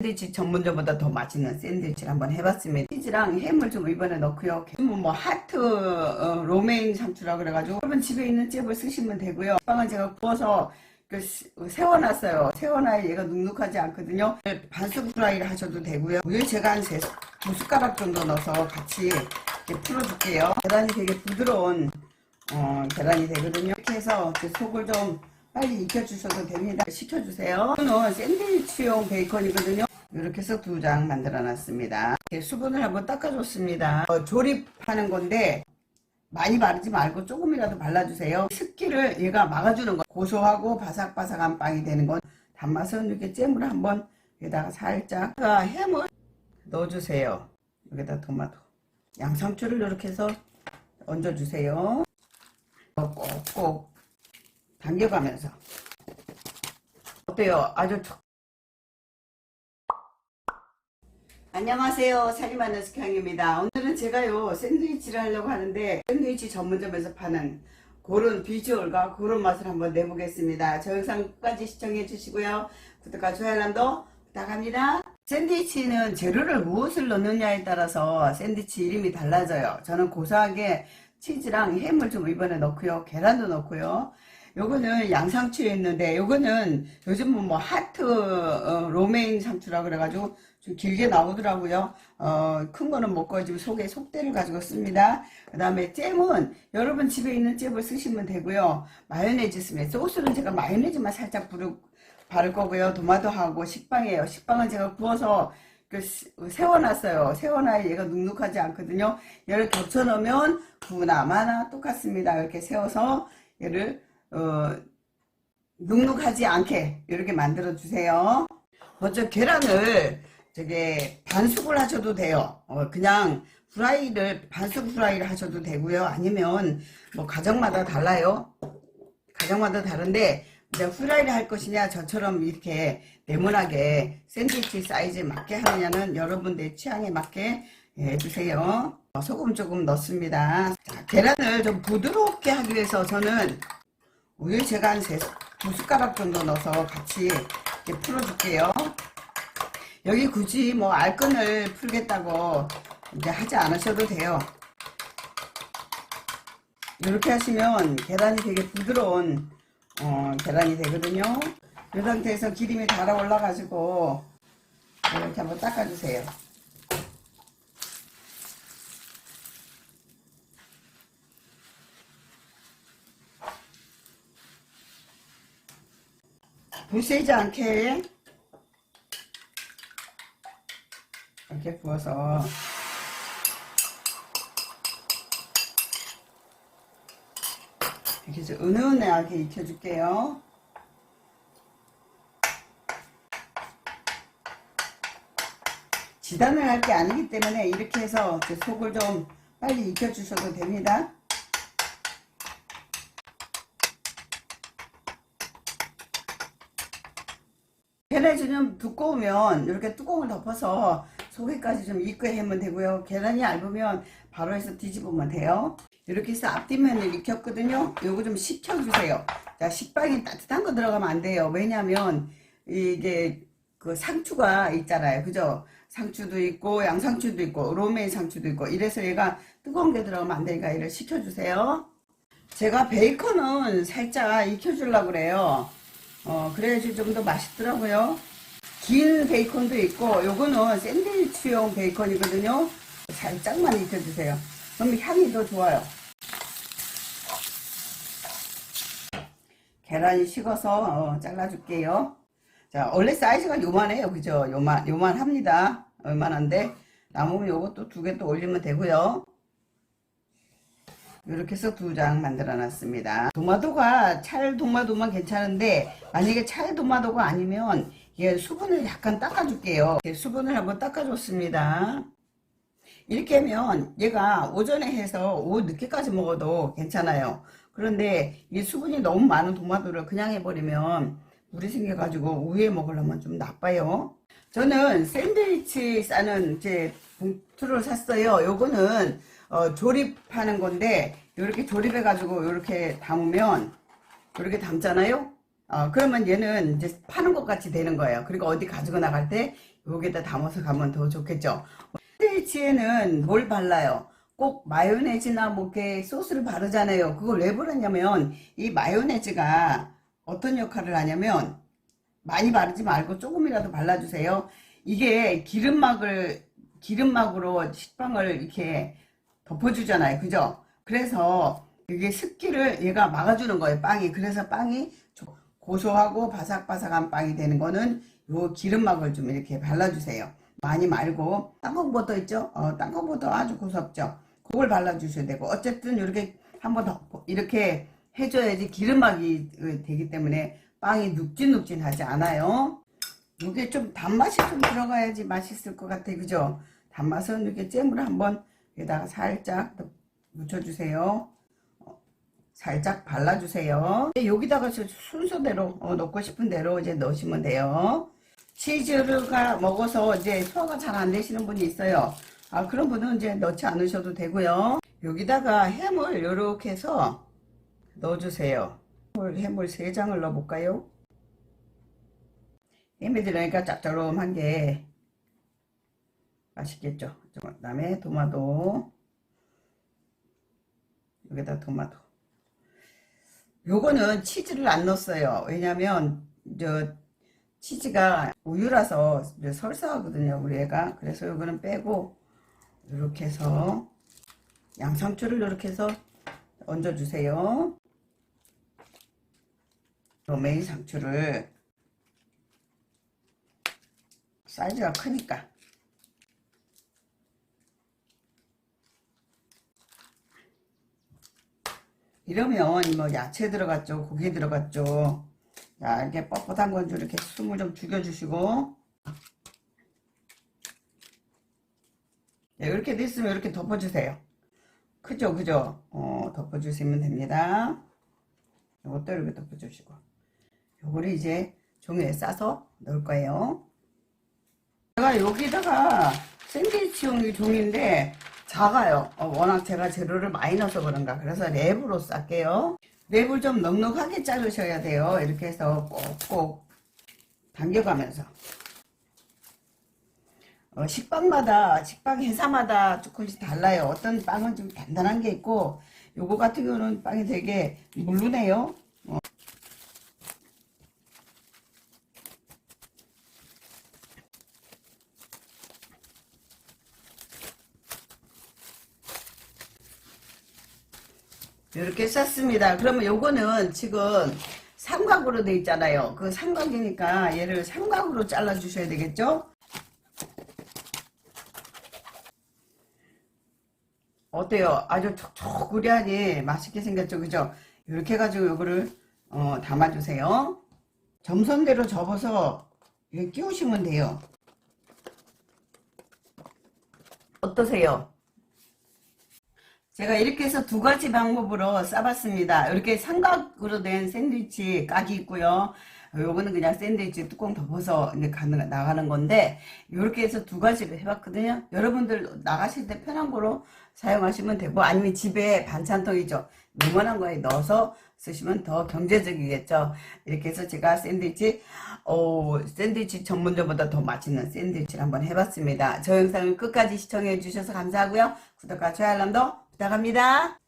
샌드위치 전문점보다 더 맛있는 샌드위치를 한번 해봤습니다. 치즈랑 햄을 좀 이번에 넣고요. 뭐 하트 로메인 상추라 그래가지고 여러분 집에 있는 잽을 쓰시면 되고요. 빵은 제가 구워서 세워놨어요. 세워놔야 얘가 눅눅하지 않거든요. 반숙 프라이를 하셔도 되고요. 우유 제가 한 2숟가락 정도 넣어서 같이 이렇게 풀어줄게요. 계란이 되게 부드러운 계란이 되거든요. 이렇게 해서 속을 좀 빨리 익혀주셔도 됩니다. 식혀주세요. 이거는 샌드위치용 베이컨이거든요. 이렇게 해서 2장 만들어 놨습니다. 수분을 한번 닦아줬습니다. 조립하는 건데 많이 바르지 말고 조금이라도 발라주세요. 습기를 얘가 막아주는 거. 고소하고 바삭바삭한 빵이 되는 건 단맛은 이렇게 잼을 한번 여기다가 살짝 햄을 넣어주세요. 여기다 토마토, 양상추를 이렇게 해서 얹어주세요. 꼭꼭 당겨가면서. 어때요? 아주 안녕하세요. 살림하는 스캉입니다. 오늘은 제가요 샌드위치를 하려고 하는데 샌드위치 전문점에서 파는 그런 비주얼과 그런 맛을 한번 내보겠습니다. 저 영상 끝까지 시청해 주시고요. 구독과 좋아요도 부탁합니다. 샌드위치는 재료를 무엇을 넣느냐에 따라서 샌드위치 이름이 달라져요. 저는 고소하게 치즈랑 햄을 좀 이번에 넣고요. 계란도 넣고요. 요거는 양상추에 있는데 요거는 요즘은 뭐 하트 로메인 상추라 그래가지고 좀 길게 나오더라고요. 큰 거는 먹고 지금 속에 속대를 가지고 씁니다. 그 다음에 잼은 여러분 집에 있는 잼을 쓰시면 되고요. 마요네즈 씁니다. 소스는 제가 마요네즈만 살짝 바를 거고요. 토마토하고 식빵이에요. 식빵은 제가 구워서 세워놨어요. 세워놔야 얘가 눅눅하지 않거든요. 얘를 겹쳐 넣으면 구나 마나 똑같습니다. 이렇게 세워서 얘를 눅눅하지 않게 이렇게 만들어 주세요. 먼저 계란을 저게 반숙을 하셔도 돼요. 그냥 반숙 프라이를 하셔도 되고요. 아니면 뭐 가정마다 달라요. 가정마다 다른데 이제 프라이를 할 것이냐 저처럼 이렇게 네모나게 샌드위치 사이즈에 맞게 하느냐는 여러분들 취향에 맞게 해주세요. 소금 조금 넣습니다. 자, 계란을 좀 부드럽게 하기 위해서 저는 우유 제가 한 2숟가락 정도 넣어서 같이 이렇게 풀어줄게요. 여기 굳이 뭐 알끈을 풀겠다고 이제 하지 않으셔도 돼요. 이렇게 하시면 계란이 되게 부드러운 계란이 되거든요. 이 상태에서 기름이 달아 올라가지고 이렇게 한번 닦아주세요. 불 세지 않게 이렇게 부어서 이렇게 좀 은은하게 익혀줄게요. 지단을 할 게 아니기 때문에 이렇게 해서 속을 좀 빨리 익혀주셔도 됩니다. 계란이 좀 두꺼우면 이렇게 뚜껑을 덮어서 속에까지 좀 익게 하면 되고요. 계란이 얇으면 바로 해서 뒤집으면 돼요. 이렇게 해서 앞뒤면을 익혔거든요. 요거 좀 식혀주세요. 자, 식빵이 따뜻한 거 들어가면 안 돼요. 왜냐면 이게 그 상추가 있잖아요. 그죠? 상추도 있고 양상추도 있고 로메인 상추도 있고 이래서 얘가 뜨거운 게 들어가면 안 되니까 얘를 식혀주세요. 제가 베이컨은 살짝 익혀주려고 그래요. 그래야지 좀 더 맛있더라고요. 긴 베이컨도 있고 요거는 샌드위치용 베이컨이거든요. 살짝만 익혀주세요. 그럼 향이 더 좋아요. 계란이 식어서 잘라줄게요. 자, 원래 사이즈가 요만해요. 그죠? 요만합니다. 요만한데 남으면 요것도 2개 또 올리면 되고요. 이렇게 해서 2장 만들어 놨습니다. 도마도가 찰 도마도만 괜찮은데 만약에 찰 도마도가 아니면 얘 수분을 약간 닦아줄게요. 수분을 한번 닦아줬습니다. 이렇게 하면 얘가 오전에 해서 오후 늦게까지 먹어도 괜찮아요. 그런데 이 수분이 너무 많은 도마도를 그냥 해버리면 물이 생겨가지고 오후에 먹으려면 좀 나빠요. 저는 샌드위치 싸는 이제 봉투를 샀어요. 요거는 조립하는 건데 이렇게 조립해 가지고 이렇게 담으면 이렇게 담잖아요. 그러면 얘는 이제 파는 것 같이 되는 거예요. 그리고 어디 가지고 나갈 때 여기다 담아서 가면 더 좋겠죠. 샌드위치에는 뭘 발라요? 꼭 마요네즈나 뭐 이렇게 소스를 바르잖아요. 그걸 왜 바르냐면 이 마요네즈가 어떤 역할을 하냐면 많이 바르지 말고 조금이라도 발라주세요. 이게 기름막으로 식빵을 이렇게 덮어주잖아요. 그죠? 그래서 이게 습기를 얘가 막아주는 거예요. 빵이. 그래서 빵이 고소하고 바삭바삭한 빵이 되는 거는 요 기름막을 좀 이렇게 발라주세요. 많이 말고 땅콩버터 있죠? 땅콩버터 아주 고소합죠? 그걸 발라주셔야 되고 어쨌든 이렇게 한번 더 이렇게 해줘야지 기름막이 되기 때문에 빵이 눅진눅진하지 않아요. 이게 좀 단맛이 좀 들어가야지 맛있을 것 같아. 그죠? 단맛은 이렇게 잼을 한번 여기다가 살짝 묻혀주세요. 살짝 발라주세요. 여기다가 순서대로 넣고 싶은 대로 이제 넣으시면 돼요. 치즈가 먹어서 이제 소화가 잘 안 되시는 분이 있어요. 그런 분은 이제 넣지 않으셔도 되고요. 여기다가 햄을 이렇게 해서 넣어주세요. 햄을 3장을 넣어볼까요? 햄이 들어가니까 짭조름한 게 맛있겠죠. 그 다음에 토마토. 여기다 토마토. 요거는 치즈를 안 넣었어요. 왜냐면 치즈가 우유라서 설사하거든요, 우리 애가. 그래서 요거는 빼고 이렇게 해서 양상추를 이렇게 해서 얹어주세요. 로메인 상추를 사이즈가 크니까 이러면 뭐 야채 들어갔죠, 고기 들어갔죠. 자, 이렇게 뻣뻣한 건 좀 이렇게 숨을 좀 죽여주시고, 네, 이렇게 됐으면 이렇게 덮어주세요. 그죠, 그죠? 덮어주시면 됩니다. 이것도 이렇게 덮어주시고, 요거를 이제 종이에 싸서 넣을 거예요. 제가 여기다가 샌드위치용 종이인데 작아요. 워낙 제가 재료를 많이 넣어서 그런가. 그래서 랩으로 쌀게요. 랩을 좀 넉넉하게 자르셔야 돼요. 이렇게 해서 꼭꼭 당겨가면서. 식빵 회사마다 조금씩 달라요. 어떤 빵은 좀 단단한 게 있고, 요거 같은 경우는 빵이 되게 물르네요. 이렇게 쌌습니다. 그러면 요거는 지금 삼각으로 돼 있잖아요. 그 삼각이니까 얘를 삼각으로 잘라 주셔야 되겠죠? 어때요? 아주 촉촉구리하니 맛있게 생겼죠? 그죠? 이렇게 해가지고 요거를 담아주세요. 점선대로 접어서 이렇게 끼우시면 돼요. 어떠세요? 제가 이렇게 해서 2가지 방법으로 싸봤습니다. 이렇게 삼각으로 된 샌드위치 각이 있고요. 요거는 그냥 샌드위치 뚜껑 덮어서 이제 나가는 건데, 이렇게 해서 2가지로 해봤거든요. 여러분들 나가실 때 편한 거로 사용하시면 되고, 아니면 집에 반찬통이죠. 요만한 거에 넣어서 쓰시면 더 경제적이겠죠. 이렇게 해서 제가 샌드위치 전문점보다 더 맛있는 샌드위치를 한번 해봤습니다. 저 영상을 끝까지 시청해 주셔서 감사하고요. 구독과 좋아요 알람도 부탁합니다.